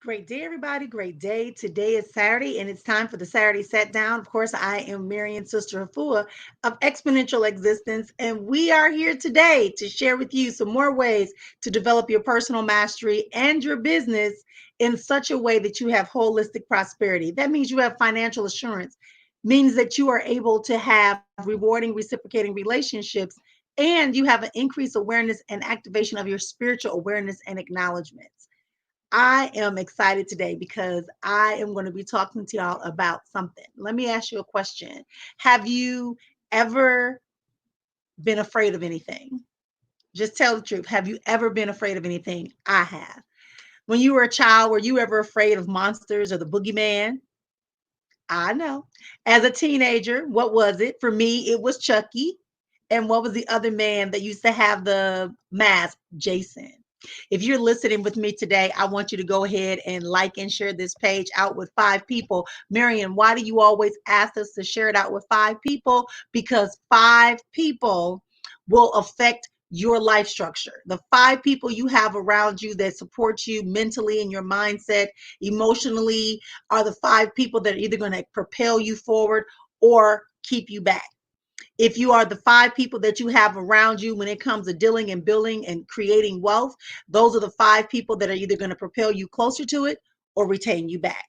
Great day, everybody. Great day. Today is Saturday, and it's time for the Saturday Satdown. Of course, I am Marrian, Sister Efua of Exponential Existence, and we are here today to share with you some more ways to develop your personal mastery and your business in such a way that you have holistic prosperity. That means you have financial assurance, means that you are able to have rewarding, reciprocating relationships, and you have an increased awareness and activation of your spiritual awareness and acknowledgments. I am excited today because I am going to be talking to y'all about something. Let me ask you a question. Have you ever been afraid of anything? Just tell the truth. Have you ever been afraid of anything? I have. When you were a child, were you ever afraid of monsters or the boogeyman? I know. As a teenager, what was it? For me, it was Chucky. And what was the other man that used to have the mask? Jason. If you're listening with me today, I want you to go ahead and like and share this page out with 5 people. Marion, why do you always ask us to share it out with 5 people? Because 5 people will affect your life structure. The 5 people you have around you that support you mentally in your mindset, emotionally, are the 5 people that are either going to propel you forward or keep you back. If you are the 5 people that you have around you when it comes to dealing and building and creating wealth, those are the 5 people that are either going to propel you closer to it or retain you back.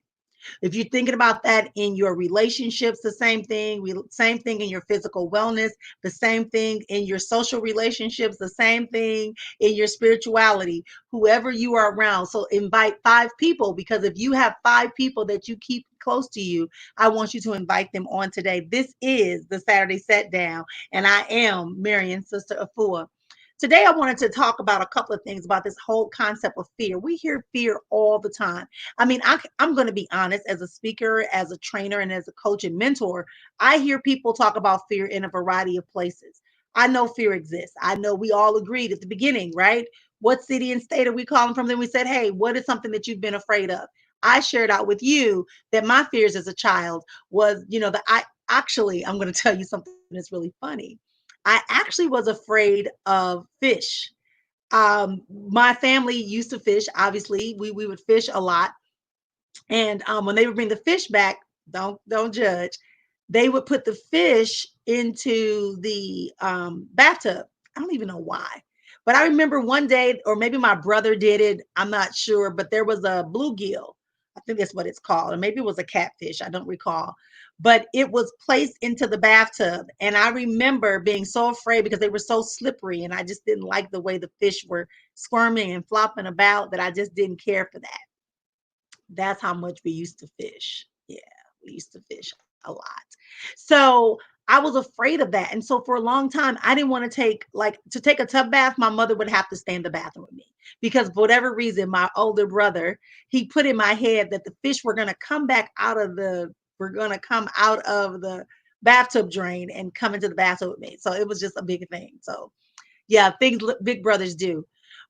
If you're thinking about that in your relationships, the same thing, same thing in your physical wellness, the same thing in your social relationships, the same thing in your spirituality, whoever you are around. So invite 5 people, because if you have 5 people that you keep close to you, I want you to invite them on today. This is the Saturday Set Down, and I am Marrian, Sister Efua. Today, I wanted to talk about a couple of things about this whole concept of fear. We hear fear all the time. I mean, I'm going to be honest, as a speaker, as a trainer, and as a coach and mentor, I hear people talk about fear in a variety of places. I know fear exists. I know we all agreed at the beginning, right? What city and state are we calling from? Then we said, hey, what is something that you've been afraid of? I shared out with you that my fears as a child was, that I actually, I'm going to tell you something that's really funny. I actually was afraid of fish. My family used to fish. Obviously, we would fish a lot, and when they would bring the fish back, don't judge. They would put the fish into the bathtub. I don't even know why, but I remember one day, or maybe my brother did it. I'm not sure, but there was a bluegill. I think that's what it's called, or maybe it was a catfish. I don't recall, but it was placed into the bathtub, and I remember being so afraid because they were so slippery, and I just didn't like the way the fish were squirming and flopping about. That I just didn't care for that. That's how much we used to fish. Yeah, we used to fish a lot. So I was afraid of that. And so for a long time, I didn't want to take a tub bath. My mother would have to stay in the bathroom with me because for whatever reason, my older brother, he put in my head that the fish were going to come back we're going to come out of the bathtub drain and come into the bathroom with me. So it was just a big thing. So yeah, things big brothers do.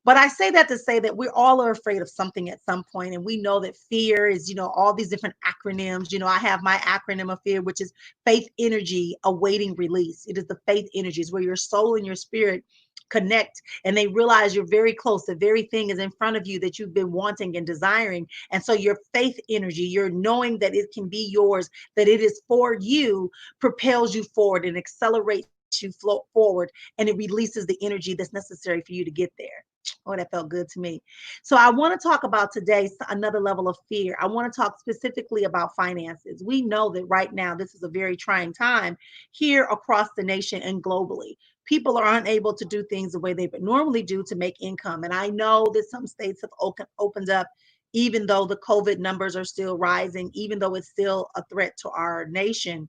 But I say that to say that we all are afraid of something at some point, and we know that fear is, all these different acronyms. I have my acronym of fear, which is faith energy awaiting release. It is the faith energies where your soul and your spirit connect, and they realize you're very close. The very thing is in front of you that you've been wanting and desiring. And so your faith energy, your knowing that it can be yours, that it is for you, propels you forward and accelerates you float forward, and it releases the energy that's necessary for you to get there. Oh, that felt good to me. So I want to talk about today another level of fear. I want to talk specifically about finances. We know that right now this is a very trying time here across the nation and globally. People are unable to do things the way they would normally do to make income. And I know that some states have opened up, even though the COVID numbers are still rising, even though it's still a threat to our nation.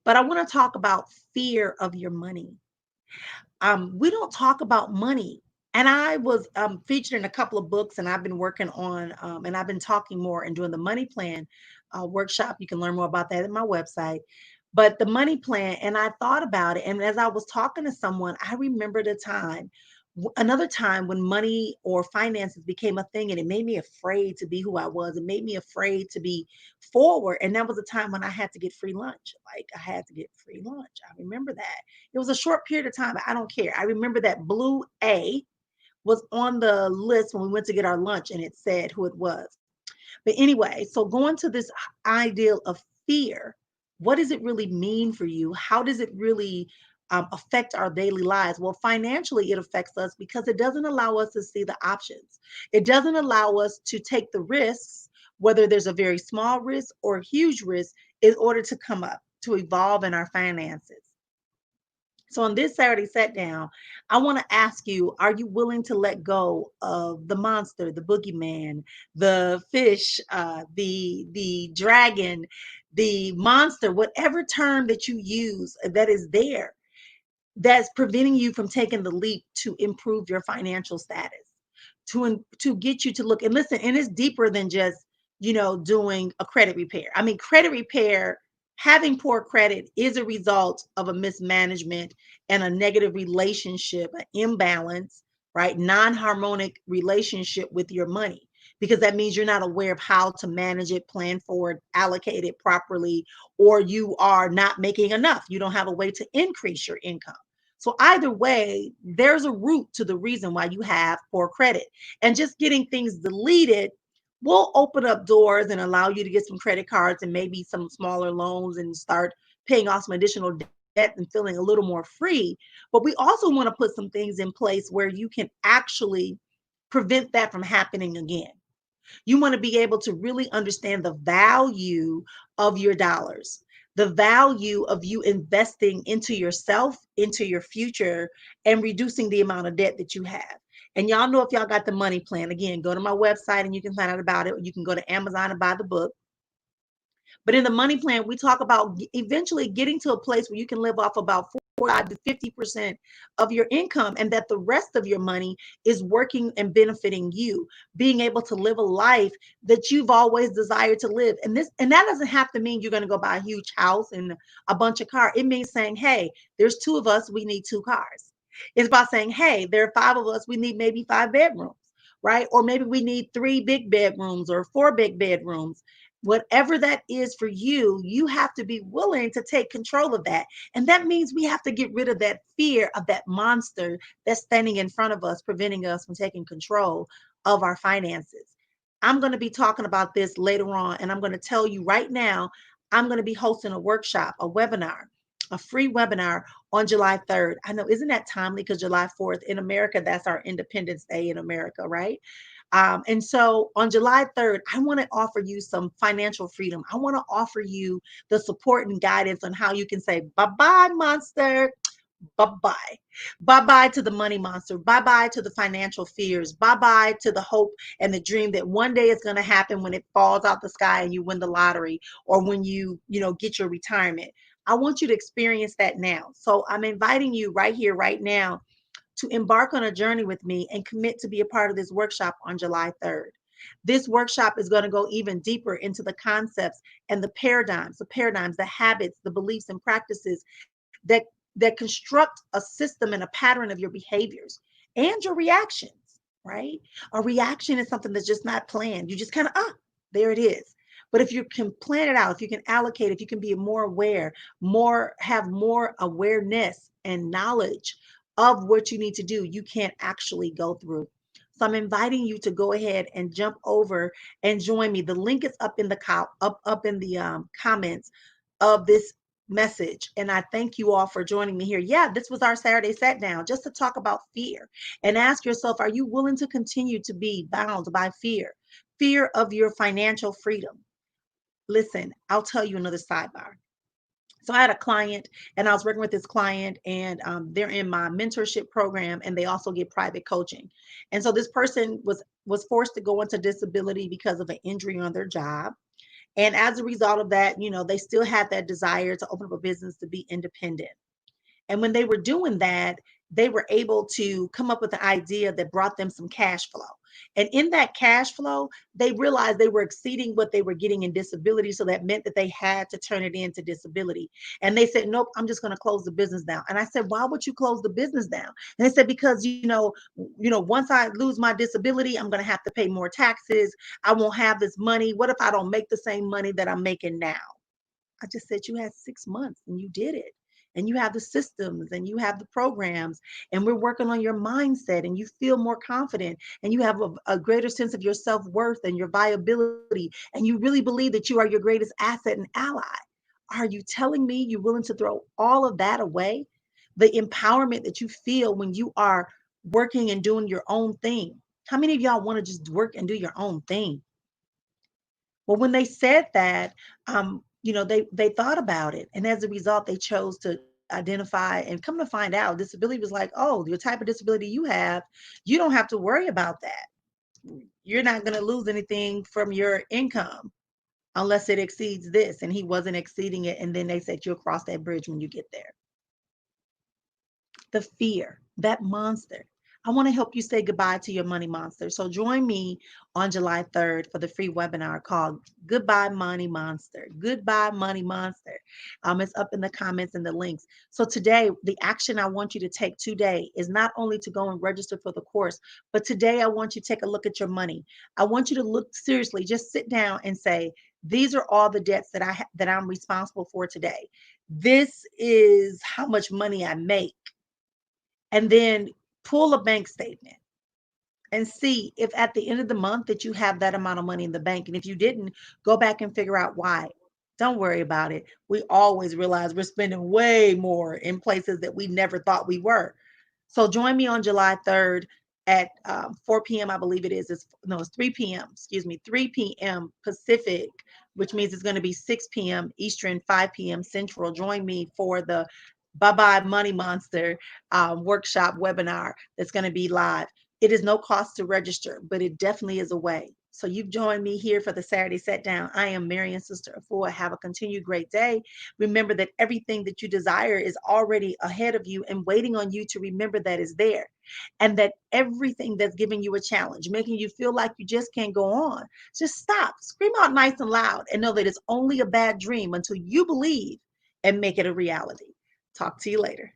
But I want to talk about fear of your money. We don't talk about money. And I was featured in a couple of books, and I've been working on, and I've been talking more and doing the money plan workshop. You can learn more about that at my website. But the money plan, and I thought about it. And as I was talking to someone, I remembered another time when money or finances became a thing, and it made me afraid to be who I was. It made me afraid to be forward. And that was a time when I had to get free lunch. Like I had to get free lunch. I remember that. It was a short period of time, but I don't care. I remember that blue A was on the list when we went to get our lunch, and it said who it was. But anyway, so going to this ideal of fear, what does it really mean for you? How does it really affect our daily lives? Well, financially, it affects us because it doesn't allow us to see the options. It doesn't allow us to take the risks, whether there's a very small risk or a huge risk, in order to come up, to evolve in our finances. So on this Saturday set down, I want to ask you, are you willing to let go of the monster, the boogeyman, the fish, the dragon, the monster, whatever term that you use that is there, that's preventing you from taking the leap to improve your financial status, to get you to look and listen. And it's deeper than just, doing a credit repair. I mean, credit repair, having poor credit is a result of a mismanagement and a negative relationship, an imbalance, right? Non-harmonic relationship with your money, because that means you're not aware of how to manage it, plan for it, allocate it properly, or you are not making enough. You don't have a way to increase your income. So either way, there's a root to the reason why you have poor credit. And just getting things deleted will open up doors and allow you to get some credit cards and maybe some smaller loans and start paying off some additional debt and feeling a little more free. But we also want to put some things in place where you can actually prevent that from happening again. You want to be able to really understand the value of your dollars, the value of you investing into yourself, into your future, and reducing the amount of debt that you have. And y'all know, if y'all got the money plan, again, go to my website and you can find out about it. Or you can go to Amazon and buy the book. But in the money plan, we talk about eventually getting to a place where you can live off about 45 to 50% of your income, and that the rest of your money is working and benefiting you, being able to live a life that you've always desired to live. And that doesn't have to mean you're going to go buy a huge house and a bunch of cars. It means saying, hey, there's two of us, we need two cars. It's about saying, hey, there are five of us, we need maybe 5 bedrooms, right? Or maybe we need 3 big bedrooms or 4 big bedrooms. Whatever that is for you, you have to be willing to take control of that. And that means we have to get rid of that fear of that monster that's standing in front of us, preventing us from taking control of our finances. I'm going to be talking about this later on, and I'm going to tell you right now, I'm going to be hosting a workshop, a webinar, a free webinar on July 3rd. I know, isn't that timely? Because July 4th in America, that's our Independence Day in America, right? And so on July 3rd, I want to offer you some financial freedom. I want to offer you the support and guidance on how you can say bye bye, monster. Bye bye. Bye bye to the money monster. Bye bye to the financial fears. Bye bye to the hope and the dream that one day it's going to happen when it falls out the sky and you win the lottery, or when you get your retirement. I want you to experience that now. So I'm inviting you right here, right now, to embark on a journey with me and commit to be a part of this workshop on July 3rd. This workshop is going to go even deeper into the concepts and the paradigms, the habits, the beliefs and practices that construct a system and a pattern of your behaviors and your reactions, right? A reaction is something that's just not planned. You just kind of, there it is. But if you can plan it out, if you can allocate, if you can be more aware, have more awareness and knowledge of what you need to do, you can actually go through. So I'm inviting you to go ahead and jump over and join me. The link is up in the up in the comments of this message. And I thank you all for joining me here. Yeah, this was our Saturday Sat Down, just to talk about fear and ask yourself, are you willing to continue to be bound by fear? Fear of your financial freedom. Listen, I'll tell you another sidebar. So I had a client, and I was working with this client, and they're in my mentorship program, and they also get private coaching. And so this person was forced to go into disability because of an injury on their job. And as a result of that, they still had that desire to open up a business, to be independent. And when they were doing that, they were able to come up with an idea that brought them some cash flow. And in that cash flow, they realized they were exceeding what they were getting in disability. So that meant that they had to turn it into disability. And they said, nope, I'm just going to close the business down. And I said, why would you close the business down? And they said, because, once I lose my disability, I'm going to have to pay more taxes. I won't have this money. What if I don't make the same money that I'm making now? I just said, you had 6 months and you did it. and you have the systems and you have the programs, and we're working on your mindset, and you feel more confident, and you have a greater sense of your self-worth and your viability, and you really believe that you are your greatest asset and ally. Are you telling me you're willing to throw all of that away? The empowerment that you feel when you are working and doing your own thing. How many of y'all want to just work and do your own thing? Well, when they said that, they thought about it, and as a result, they chose to identify and come to find out disability was like, oh, your type of disability you have, you don't have to worry about that. You're not going to lose anything from your income unless it exceeds this, and he wasn't exceeding it. And then they said you'll cross that bridge when you get there. The fear, that monster. I want to help you say goodbye to your money monster. So join me on July 3rd for the free webinar called Goodbye Money Monster. Goodbye Money Monster. It's up in the comments and the links. So today, the action I want you to take today is not only to go and register for the course, but today I want you to take a look at your money. I want you to look seriously, just sit down and say, these are all the debts that I'm responsible for today. This is how much money I make, and then pull a bank statement and see if at the end of the month that you have that amount of money in the bank. And if you didn't, go back and figure out why. Don't worry about it. We always realize we're spending way more in places that we never thought we were. So join me on July 3rd at 4 p.m. I believe it is. It's 3 p.m. Excuse me, 3 p.m. Pacific, which means it's going to be 6 p.m. Eastern, 5 p.m. Central. Join me for the Bye Bye Money Monster workshop webinar that's going to be live. It is no cost to register, but it definitely is a way. So you've joined me here for the Saturday Set Down. I am Marrian, Sister Efua. Have a continued great day. Remember that everything that you desire is already ahead of you and waiting on you to remember that is there. And that everything that's giving you a challenge, making you feel like you just can't go on, just stop, scream out nice and loud, and know that it's only a bad dream until you believe and make it a reality. Talk to you later.